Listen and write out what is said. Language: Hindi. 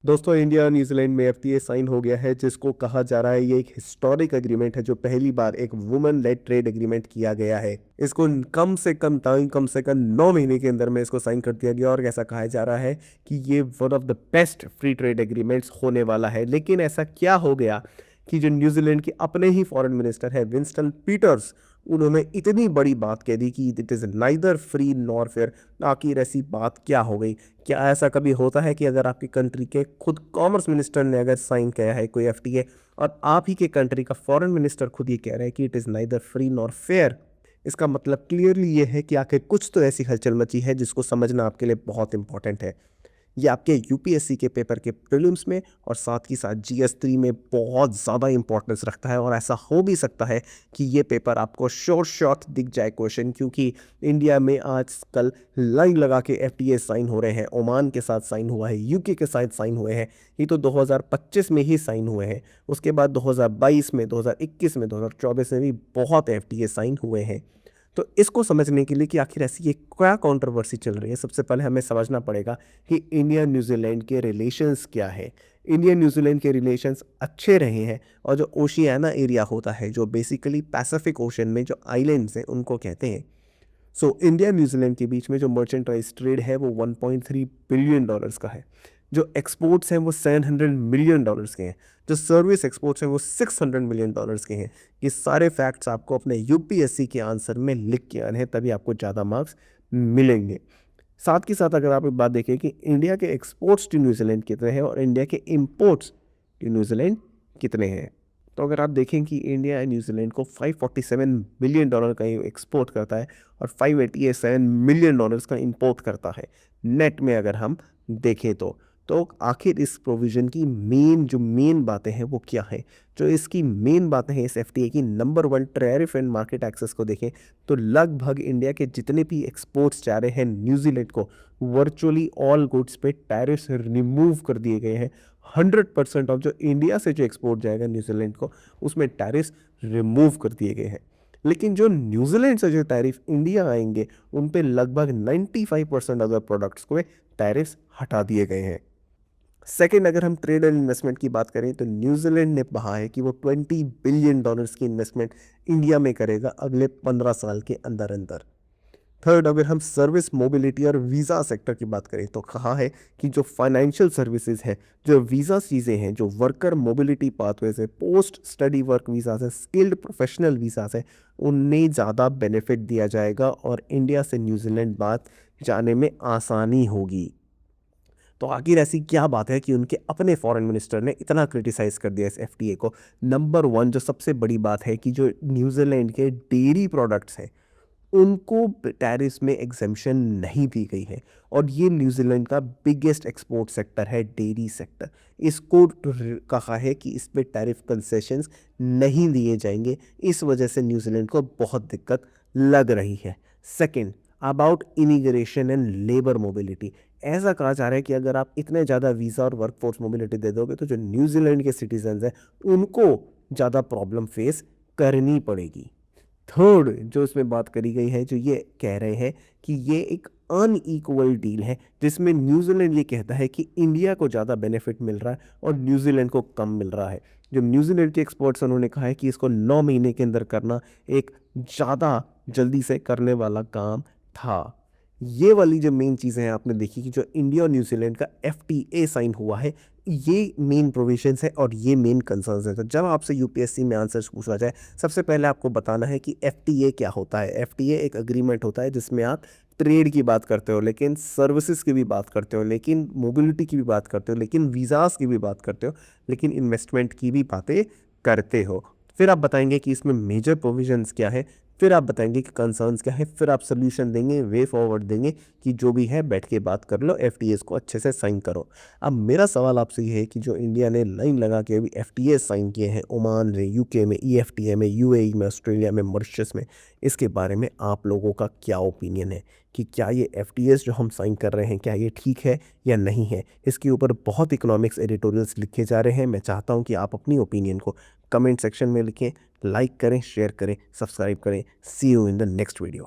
दोस्तों इंडिया और न्यूजीलैंड में एफटीए साइन हो गया है जिसको कहा जा रहा है ये एक हिस्टोरिक एग्रीमेंट है जो पहली बार एक वुमेन लेड ट्रेड एग्रीमेंट किया गया है। इसको कम से कम टाइम कम से कम 9 महीने के अंदर में इसको साइन कर दिया गया और ऐसा कहा जा रहा है कि ये one of the best free trade agreements होने वाला है। लेकिन ऐसा क्या हो गया कि जो न्यूजीलैंड के अपने ही फॉरेन मिनिस्टर है विंस्टन पीटर्स, उन्होंने इतनी बड़ी बात कह दी कि it is neither free nor fair. आखिर ऐसी बात क्या हो गई? क्या ऐसा कभी होता है कि अगर आपकी कंट्री के खुद कॉमर्स मिनिस्टर ने अगर साइन किया है कोई एफटीए और आप ही के कंट्री का फॉरेन मिनिस्टर खुद ये कह रहे हैं कि it is neither free nor fair? इसका मतलब क्लियरली ये है कि आखिर कुछ तो ऐसी हलचल मची है जिसको समझना आपके लिए बहुत इंपॉर्टेंट है। ये आपके यूपीएससी के पेपर के प्रीलिम्स में और साथ ही साथ जीएस 3 में बहुत ज़्यादा इंपॉर्टेंस रखता है और ऐसा हो भी सकता है कि ये पेपर आपको शॉर्ट शॉर्ट दिख जाए क्वेश्चन, क्योंकि इंडिया में आजकल लाइन लगा के एफटीए साइन हो रहे हैं। ओमान के साथ साइन हुआ है, यूके के साथ साइन हुए हैं, ये तो 2025 में ही साइन हुए हैं। उसके बाद 2022 में, 2021 में, 2024 में भी बहुत एफटीए साइन हुए हैं। तो इसको समझने के लिए कि आखिर ऐसी ये क्या कंट्रोवर्सी चल रही है, सबसे पहले हमें समझना पड़ेगा कि इंडिया न्यूजीलैंड के रिलेशंस क्या है। इंडिया न्यूजीलैंड के रिलेशंस अच्छे रहे हैं और जो ओशियाना एरिया होता है, जो बेसिकली पैसिफिक ओशन में जो आइलैंड्स हैं उनको कहते हैं। सो इंडिया न्यूजीलैंड के बीच में जो मर्चेंटाइज ट्रेड है वो 1.3 बिलियन डॉलर्स का है। जो एक्सपोर्ट्स हैं वो 700 मिलियन डॉलर्स के हैं। जो सर्विस एक्सपोर्ट्स हैं वो 600 मिलियन डॉलर्स के हैं। ये सारे फैक्ट्स आपको अपने यूपीएससी के आंसर में लिख के आने हैं, तभी आपको ज़्यादा मार्क्स मिलेंगे। साथ के साथ अगर आप एक बात देखें कि इंडिया के एक्सपोर्ट्स टू न्यूजीलैंड कितने हैं और इंडिया के इंपोर्ट्स टू न्यूजीलैंड कितने हैं, तो अगर आप देखें कि इंडिया न्यूजीलैंड को 547 मिलियन डॉलर का एक्सपोर्ट करता है और 587 मिलियन डॉलर्स का इंपोर्ट करता है नेट में, अगर हम देखें तो आखिर इस प्रोविज़न की मेन बातें हैं वो क्या है? जो इसकी मेन बातें हैं इस एफटीए की, number 1 tariff and market access को देखें तो लगभग इंडिया के जितने भी एक्सपोर्ट्स जा रहे हैं न्यूजीलैंड को, वर्चुअली ऑल गुड्स पे टैरिफ्स रिमूव कर दिए गए हैं। 100% ऑफ जो इंडिया से जो एक्सपोर्ट जाएगा न्यूजीलैंड को, उसमें टैरिफ्स रिमूव कर दिए गए हैं। लेकिन जो न्यूजीलैंड से जो टैरिफ इंडिया आएंगे उन पे लगभग 95% अदर प्रोडक्ट्स को टैरिफ्स हटा दिए गए हैं। सेकेंड, अगर हम ट्रेड एंड इन्वेस्टमेंट की बात करें तो न्यूजीलैंड ने कहा है कि वो 20 बिलियन डॉलर्स की इन्वेस्टमेंट इंडिया में करेगा अगले 15 साल के अंदर अंदर। थर्ड, अगर हम सर्विस मोबिलिटी और वीज़ा सेक्टर की बात करें तो कहा है कि जो फाइनेंशियल सर्विसेज है, जो वीज़ा चीज़ें हैं, जो वर्कर मोबिलिटी पाथवेज है, पोस्ट स्टडी वर्क वीज़ाज है, स्किल्ड प्रोफेशनल वीज़ाज है, उन्हें ज़्यादा बेनिफिट दिया जाएगा और इंडिया से न्यूजीलैंड बात जाने में आसानी होगी। तो आखिर ऐसी क्या बात है कि उनके अपने फॉरेन मिनिस्टर ने इतना क्रिटिसाइज कर दिया इस एफटीए को? नंबर 1 जो सबसे बड़ी बात है कि जो न्यूजीलैंड के डेयरी प्रोडक्ट्स हैं उनको टैरिफ्स में एग्जेम्पशन नहीं दी गई है और ये न्यूजीलैंड का बिगेस्ट एक्सपोर्ट सेक्टर है, डेयरी सेक्टर। इसको कहा है कि इस पे टैरिफ कंसेशंस नहीं दिए जाएंगे, इस वजह से न्यूजीलैंड को बहुत दिक्कत लग रही है। Second, about immigration and labour mobility, ऐसा कहा जा रहा है कि अगर आप इतने ज़्यादा वीज़ा और वर्कफोर्स मोबिलिटी दे दोगे तो जो न्यूजीलैंड के सिटीजन्स हैं उनको ज़्यादा प्रॉब्लम फेस करनी पड़ेगी। थर्ड, जो इसमें बात करी गई है, जो ये कह रहे हैं कि ये एक अनइक्वल डील है जिसमें न्यूजीलैंड ये कहता है कि इंडिया को ज़्यादा बेनिफिट मिल रहा है और न्यूजीलैंड को कम मिल रहा है। जो न्यूजीलैंड के एक्सपर्ट्स उन्होंने कहा है कि इसको 9 महीने के अंदर करना एक ज़्यादा जल्दी से करने वाला काम था। ये वाली जो मेन चीज़ें हैं आपने देखी कि जो इंडिया और न्यूजीलैंड का एफटीए साइन हुआ है, ये मेन प्रोविजंस है और ये मेन कंसर्न्स है। तो जब आपसे यूपीएससी में आंसर्स पूछा जाए, सबसे पहले आपको बताना है कि एफटीए क्या होता है। एफटीए एक अग्रीमेंट होता है जिसमें आप ट्रेड की बात करते हो, लेकिन सर्विसेज की भी बात करते हो, लेकिन मोबिलिटी की भी बात करते हो, लेकिन वीज़ास की भी बात करते हो, लेकिन इन्वेस्टमेंट की भी बातें करते हो। फिर आप बताएंगे कि इसमें मेजर प्रोविजंस क्या है, फिर आप बताएंगे कि कंसर्न्स क्या है, फिर आप सोल्यूशन देंगे, वे फॉरवर्ड देंगे कि जो भी है बैठ के बात कर लो, एफटीएस को अच्छे से साइन करो। अब मेरा सवाल आपसे ये है कि जो इंडिया ने लाइन लगा के अभी एफटीए साइन किए हैं ओमान में, यूके में, ईएफटीए में, यूएई में, ऑस्ट्रेलिया में, मॉरिशस में, इसके बारे में आप लोगों का क्या ओपिनियन है कि क्या ये एफटीएस जो हम साइन कर रहे हैं क्या ये ठीक है या नहीं है? इसके ऊपर बहुत इकोनॉमिक्स एडिटोरियल्स लिखे जा रहे हैं। मैं चाहता हूँ कि आप अपनी ओपिनियन को कमेंट सेक्शन में लिखें, लाइक करें, शेयर करें, सब्सक्राइब करें। See you in the next video.